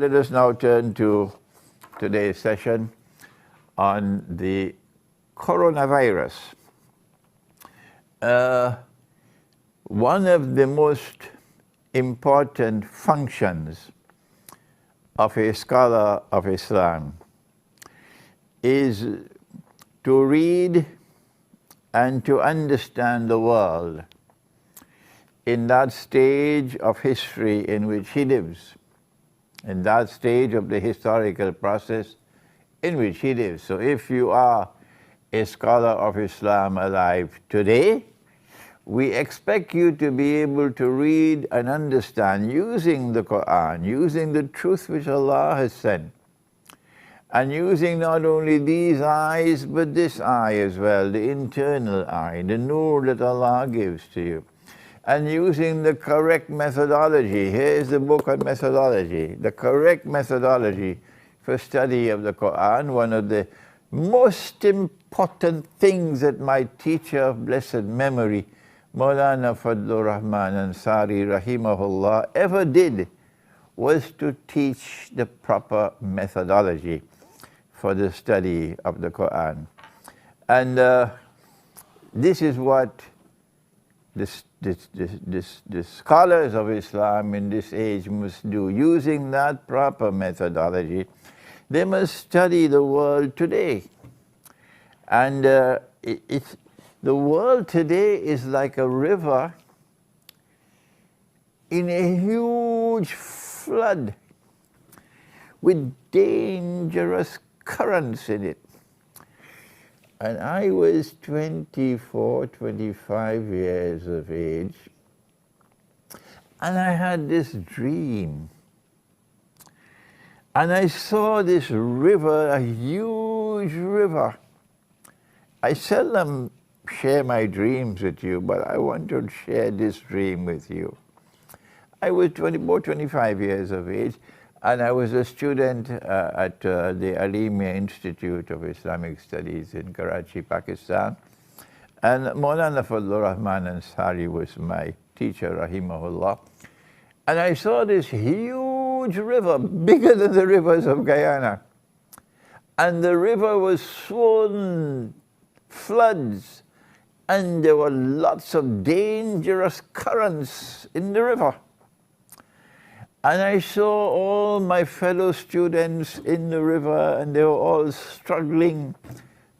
Let us now turn to today's session on the coronavirus. One of the most important functions of a scholar of Islam is to read and to understand the world in that stage of history in which he lives, in that stage of the historical process in which he lives. So if you are a scholar of Islam alive today, we expect you to be able to read and understand using the Quran, using the truth which Allah has sent, and using not only these eyes, but this eye as well, the internal eye, the nur that Allah gives to you, and using the correct methodology. Here's the book on methodology, the correct methodology for study of the Quran. One of the most important things that my teacher of blessed memory, Maulana Fadlur Rahman Ansari rahimahullah, ever did was to teach the proper methodology for the study of the Quran. And this is what the scholars of Islam in this age must do. Using that proper methodology, they must study the world today. And the world today is like a river in a huge flood with dangerous currents in it. And I was 24, 25 years of age, and I had this dream. And I saw this river, a huge river. I seldom share my dreams with you, but I want to share this dream with you. I was 25 years of age, and I was a student at the Alimia Institute of Islamic Studies in Karachi, Pakistan. And Maulana Fadlur Rahman Ansari was my teacher, rahimahullah. And I saw this huge river, bigger than the rivers of Guyana. And the river was swollen, floods, and there were lots of dangerous currents in the river. And I saw all my fellow students in the river, and they were all struggling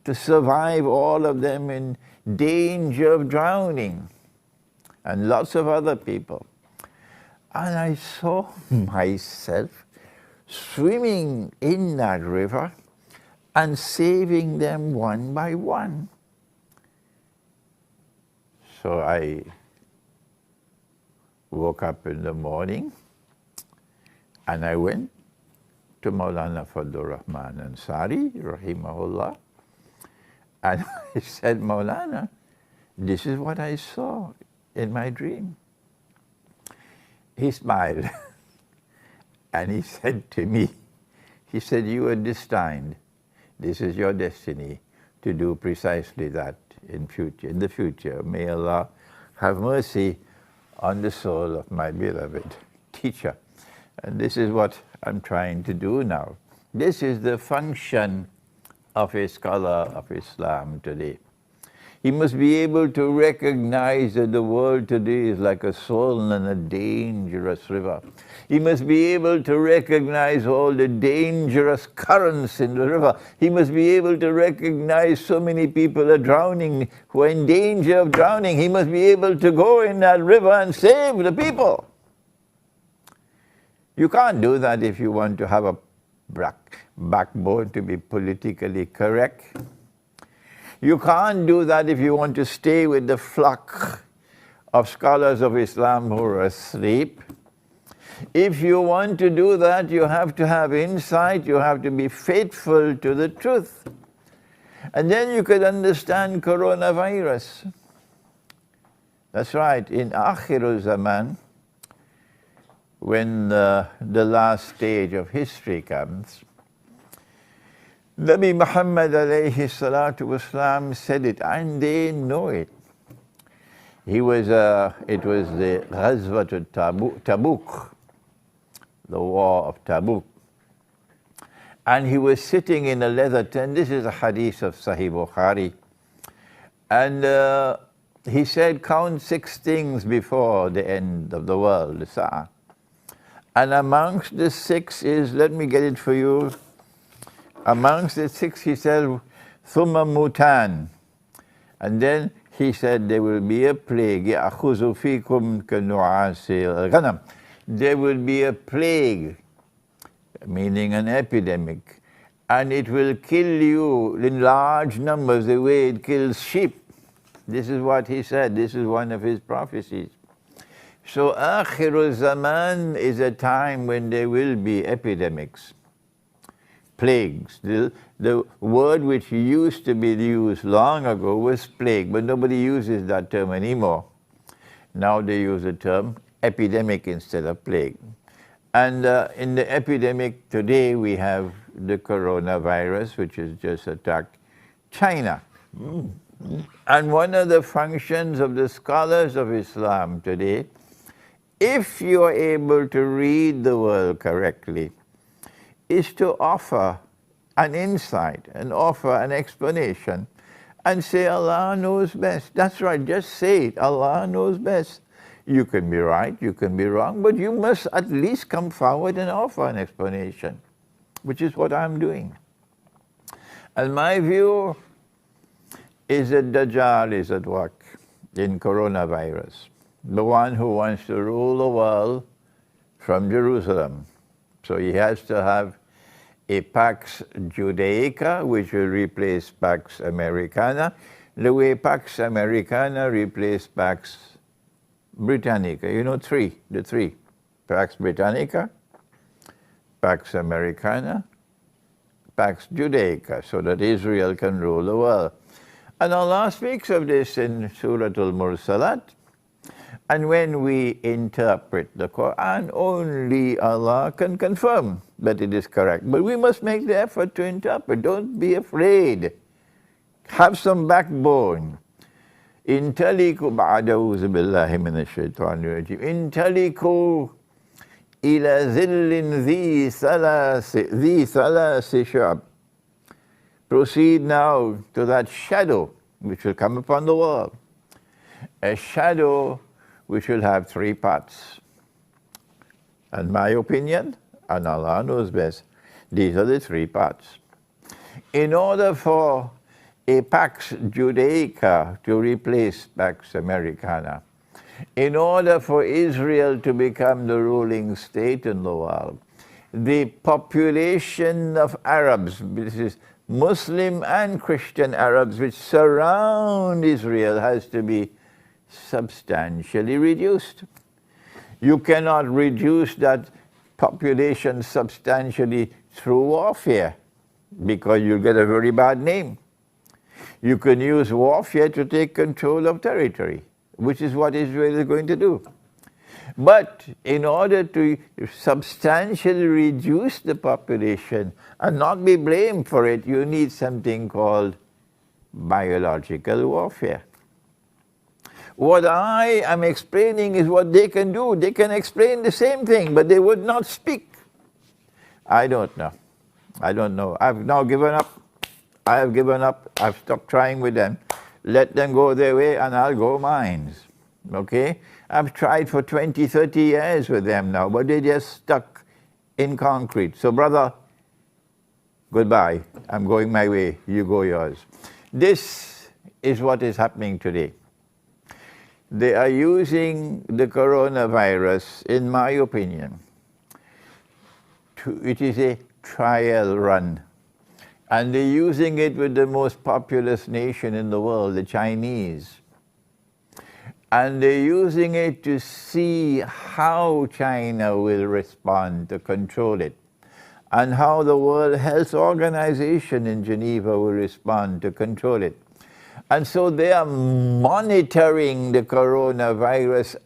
to survive, all of them in danger of drowning, and lots of other people. And I saw myself swimming in that river and saving them one by one. So I woke up in the morning, and I went to Maulana Fadlur Rahman Ansari, rahimahullah, and I said, Maulana, this is what I saw in my dream. He smiled, and he said to me, he said, you are destined. This is your destiny to do precisely that in the future. May Allah have mercy on the soul of my beloved teacher. And this is what I'm trying to do now. This is the function of a scholar of Islam today. He must be able to recognize that the world today is like a swollen and a dangerous river. He must be able to recognize all the dangerous currents in the river. He must be able to recognize so many people are drowning, who are in danger of drowning. He must be able to go in that river and save the people. You can't do that if you want to have a backbone to be politically correct. You can't do that if you want to stay with the flock of scholars of Islam who are asleep. If you want to do that, you have to have insight, you have to be faithful to the truth. And then you could understand coronavirus. That's right, in Akhirul Zaman, when the last stage of history comes, Nabi Muhammad alayhi salatu wasalam said it, and they know it. It was the Ghazwat Tabuk, the war of Tabuk. And he was sitting in a leather tent. This is a hadith of Sahih Bukhari. And he said, count 6 things before the end of the world, the Sa'ah. And amongst the 6 is, let me get it for you. Amongst the 6, he said, Thumma mutan. And then he said, there will be a plague. يَأْخُذُ فِيكُمْ كَنُعَاسِ الْغَنَمِ. There will be a plague, meaning an epidemic, and it will kill you in large numbers the way it kills sheep. This is what he said. This is one of his prophecies. So Akhirul Zaman is a time when there will be epidemics, plagues. The word which used to be used long ago was plague, but nobody uses that term anymore. Now they use the term epidemic instead of plague. And in the epidemic today we have the coronavirus, which has just attacked China. And one of the functions of the scholars of Islam today, if you are able to read the world correctly, is to offer an insight and offer an explanation and say Allah knows best. That's right, just say it, Allah knows best. You can be right, you can be wrong, but you must at least come forward and offer an explanation, which is what I'm doing. And my view is that Dajjal is at work in coronavirus, the one who wants to rule the world from Jerusalem. So he has to have a Pax Judaica, which will replace Pax Americana, the way Pax Americana replaced Pax Britannica. You know, the three. Pax Britannica, Pax Americana, Pax Judaica, so that Israel can rule the world. And Allah speaks of this in Surah Al-Mursalat. And when we interpret the Quran, only Allah can confirm that it is correct. But we must make the effort to interpret. Don't be afraid. Have some backbone. Intaliku ba'da'udhu billahi minash shaitanir rajim. Intaliku ila zillin dhi thalasi shab. Proceed now to that shadow which will come upon the world. A shadow which will have 3 parts. And my opinion, and Allah knows best, these are the 3 parts. In order for a Pax Judaica to replace Pax Americana, in order for Israel to become the ruling state in the world, the population of Arabs, this is Muslim and Christian Arabs, which surround Israel, has to be substantially reduced. You cannot reduce that population substantially through warfare, because you'll get a very bad name. You can use warfare to take control of territory, which is what Israel is going to do. But in order to substantially reduce the population and not be blamed for it, you need something called biological warfare. What I am explaining is what they can do. They can explain the same thing, but they would not speak. I don't know. I don't know. I've now given up. I have given up. I've stopped trying with them. Let them go their way and I'll go mine. Okay? I've tried for 20, 30 years with them now, but they're just stuck in concrete. So brother, goodbye. I'm going my way. You go yours. This is what is happening today. They are using the coronavirus, in my opinion, it is a trial run. And they're using it with the most populous nation in the world, the Chinese. And they're using it to see how China will respond to control it, and how the World Health Organization in Geneva will respond to control it. And so they are monitoring the coronavirus,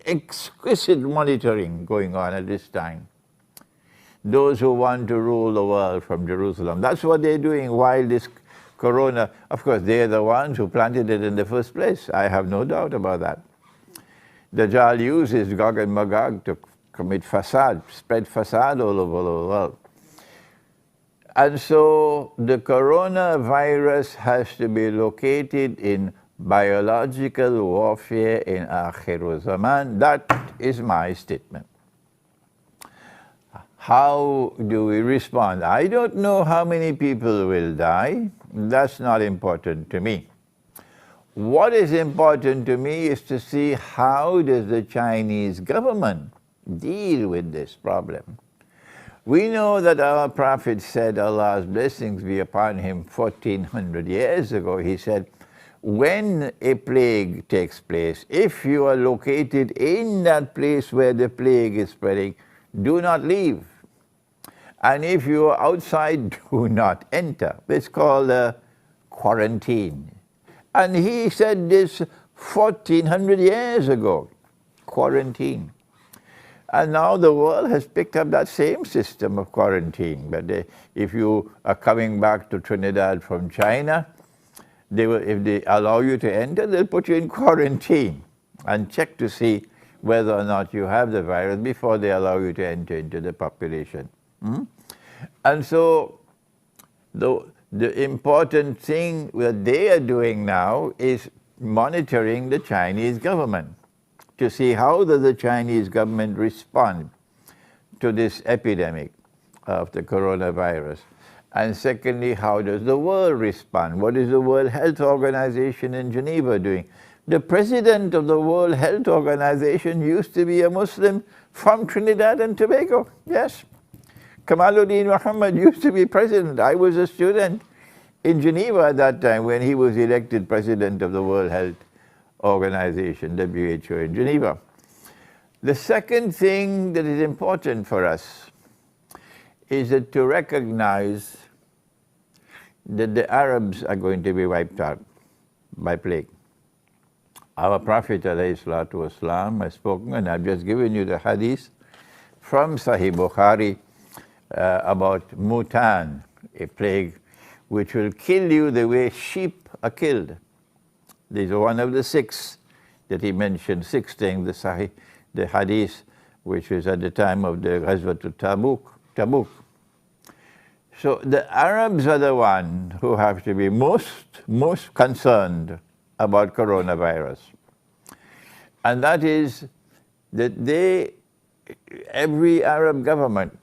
exquisite monitoring going on at this time. Those who want to rule the world from Jerusalem. That's what they're doing while this corona, of course, they're the ones who planted it in the first place. I have no doubt about that. Dajjal uses Gog and Magog to commit fasad, spread fasad all over the world. And so the coronavirus has to be located in biological warfare in Akhir Zaman. That is my statement. How do we respond? I don't know how many people will die. That's not important to me. What is important to me is to see how does the Chinese government deal with this problem. We know that our Prophet said, Allah's blessings be upon him, 1400 years ago. He said, when a plague takes place, if you are located in that place where the plague is spreading, do not leave. And if you are outside, do not enter. It's called a quarantine. And he said this 1400 years ago, quarantine. And now the world has picked up that same system of quarantine. But if you are coming back to Trinidad from China, if they allow you to enter, they'll put you in quarantine and check to see whether or not you have the virus before they allow you to enter into the population. And so the important thing that they are doing now is monitoring the Chinese government to see how does the Chinese government respond to this epidemic of the coronavirus. And secondly, how does the world respond? What is the World Health Organization in Geneva doing? The president of the World Health Organization used to be a Muslim from Trinidad and Tobago. Yes. Kamaluddin Muhammad used to be president. I was a student in Geneva at that time when he was elected president of the World Health Organization, WHO, in Geneva. The second thing that is important for us is that to recognize that the Arabs are going to be wiped out by plague. Our Prophet ﷺ has spoken, and I've just given you the hadith from Sahih Bukhari about mutan, a plague which will kill you the way sheep are killed. These are one of the six that he mentioned, six things, the hadith, which was at the time of the Ghazwat Tabuk. So the Arabs are the ones who have to be most concerned about coronavirus. And that is that every Arab government,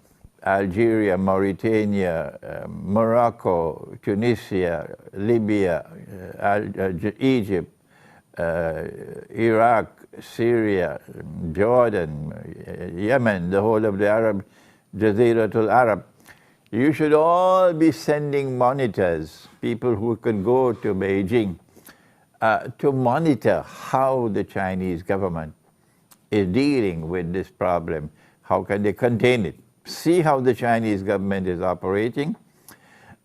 Algeria, Mauritania, Morocco, Tunisia, Libya, Egypt, Iraq, Syria, Jordan, Yemen, the whole of the Arab, Jaziratul Arab, you should all be sending monitors, people who can go to Beijing, to monitor how the Chinese government is dealing with this problem. How can they contain it? See how the Chinese government is operating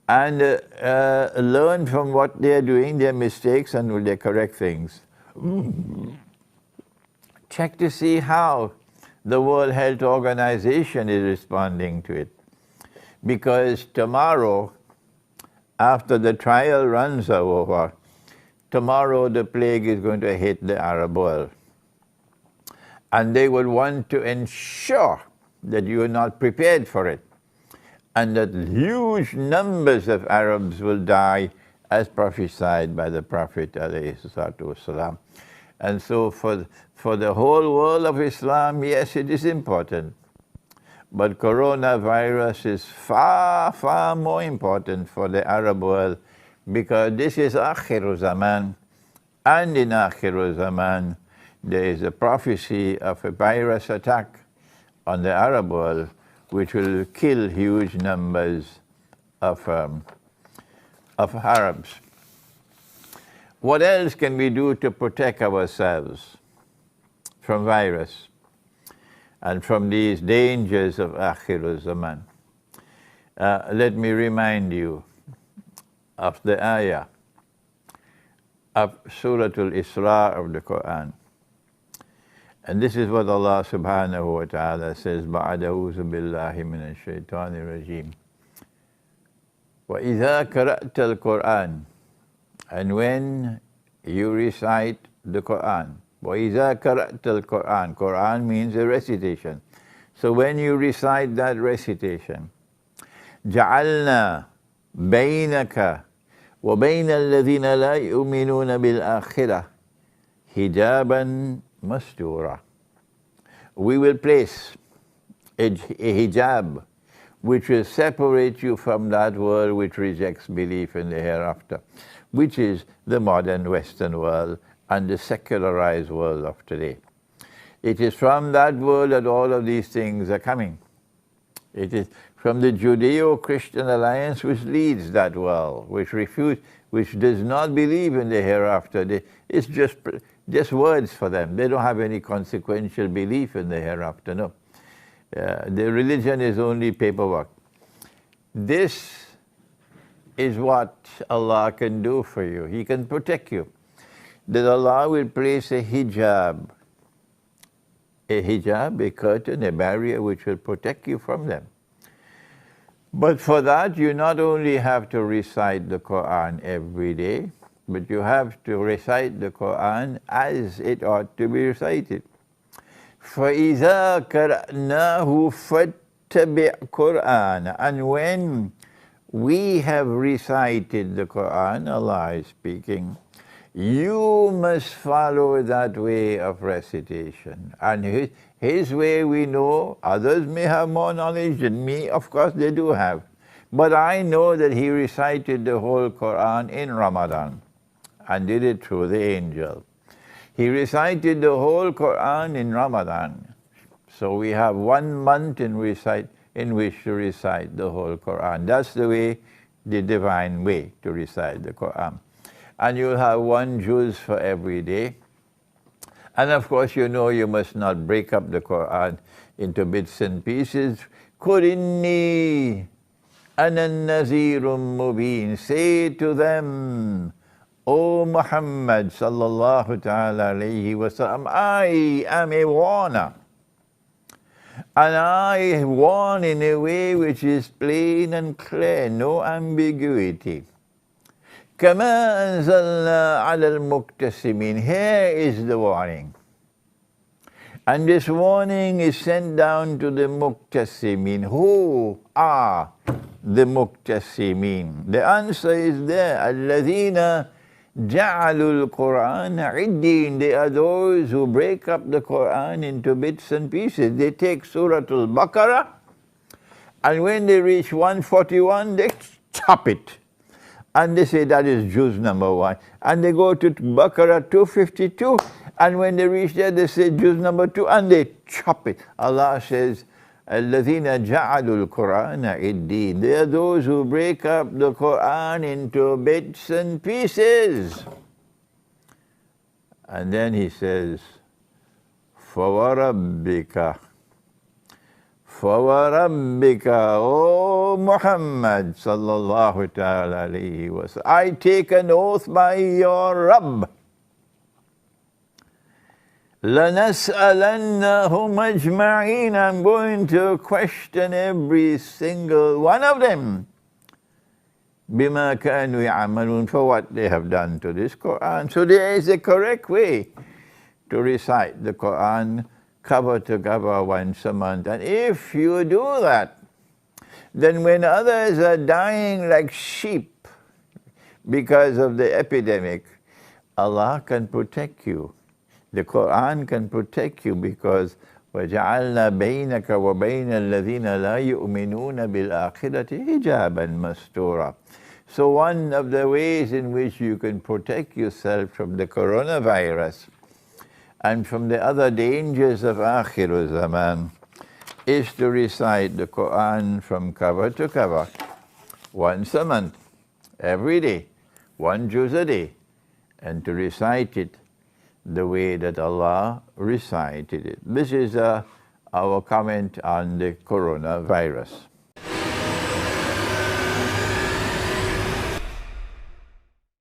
and learn from what they are doing, their mistakes, and will they correct things. Check to see how the World Health Organization is responding to it. Because tomorrow, after the trial runs are over, tomorrow the plague is going to hit the Arab world. And they will want to ensure that you are not prepared for it, and that huge numbers of Arabs will die as prophesied by the Prophet ﷺ. And so for the whole world of Islam, yes, it is important. But coronavirus is far, far more important for the Arab world, because this is Akhir Zaman, and in Akhir Zaman there is a prophecy of a virus attack on the Arab world, which will kill huge numbers of Arabs. What else can we do to protect ourselves from virus and from these dangers of Akhir Zaman? Let me remind you of the ayah of Surah Al-Isra of the Quran. And this is what Allah subhanahu wa ta'ala says, بَعْدَ أَعُوذُ بِاللَّهِ مِنَ الشَّيْطَانِ الرَّجِيمِ وَإِذَا قَرَأْتَ الْقُرْآنَ, and when you recite the Quran. وَإِذَا قَرَأْتَ الْقُرْآنَ, Quran means a recitation. So when you recite that recitation, جعلنا بينك وبين الذين لا يؤمنون بالآخرة hijaban mastura. We will place a hijab which will separate you from that world which rejects belief in the hereafter, which is the modern Western world and the secularized world of today. It is from that world that all of these things are coming. It is from the Judeo-Christian alliance which leads that world, which does not believe in the hereafter. It's just words for them. They don't have any consequential belief in the hereafter, no. The religion is only paperwork. This is what Allah can do for you. He can protect you. That Allah will place a hijab, a curtain, a barrier which will protect you from them. But for that, you not only have to recite the Quran every day, but you have to recite the Quran as it ought to be recited. فَإِذَا قَرَأْنَاهُ فَاتَّبِعْ قُرْآنَ. And when we have recited the Quran, Allah is speaking, you must follow that way of recitation. And his way we know, others may have more knowledge than me, of course they do have. But I know that he recited the whole Quran in Ramadan and did it through the angel. He recited the whole Quran in Ramadan. So we have 1 month in which to recite the whole Quran. That's the way, the divine way to recite the Quran. And you'll have 1 juz for every day. And of course, you know you must not break up the Quran into bits and pieces. قُلْ إِنِّي أَنَا النَّذِيرٌ مُبِينٌ. Say to them, O Muhammad sallallahu ta'ala alayhi wa sallam, I am a warner. And I warn in a way which is plain and clear, no ambiguity. كَمَا أَنزَلْنَا عَلَى الْمُقْتَسِمِينَ. Here is the warning. And this warning is sent down to the muqtasimin. Who are the muqtasimin? The answer is there. الَّذِينَ جَعَلُوا الْقُرْآنَ عِدِّينَ. They are those who break up the Quran into bits and pieces. They take Surah Al-Baqarah, and when they reach 141, they chop it. And they say that is juz number 1. And they go to Baqarah 252, and when they reach there, they say juz number 2, and they chop it. Allah says, الَّذِينَ جَعَلُوا الْقُرْآنَ عِدِّينَ. They are those who break up the Quran into bits and pieces. And then he says, فَوَرَبِّكَ فَوَرَبِّكَ, O Muhammad sallallahu ta'ala alayhi wa sallam, I take an oath by your Rabb. لَنَسْأَلَنَّهُمْ أَجْمَعِينَ. I'm going to question every single one of them. بِمَا كَانُوا يَعْمَلُونَ. For what they have done to this Quran. So there is a correct way to recite the Quran cover to cover once a month. And if you do that, then when others are dying like sheep because of the epidemic, Allah can protect you. The Quran can protect you because وَجَعَلْنَا بَيْنَكَ وَبَيْنَ الَّذِينَ لَا يُؤْمِنُونَ بِالْآخِرَةِ حِجَابًا مَسْتُورًا. So one of the ways in which you can protect yourself from the coronavirus and from the other dangers of Akhir Zaman is to recite the Quran from cover to cover once a month, every day, 1 juz a day, and to recite it the way that Allah recited it. This is our comment on the coronavirus.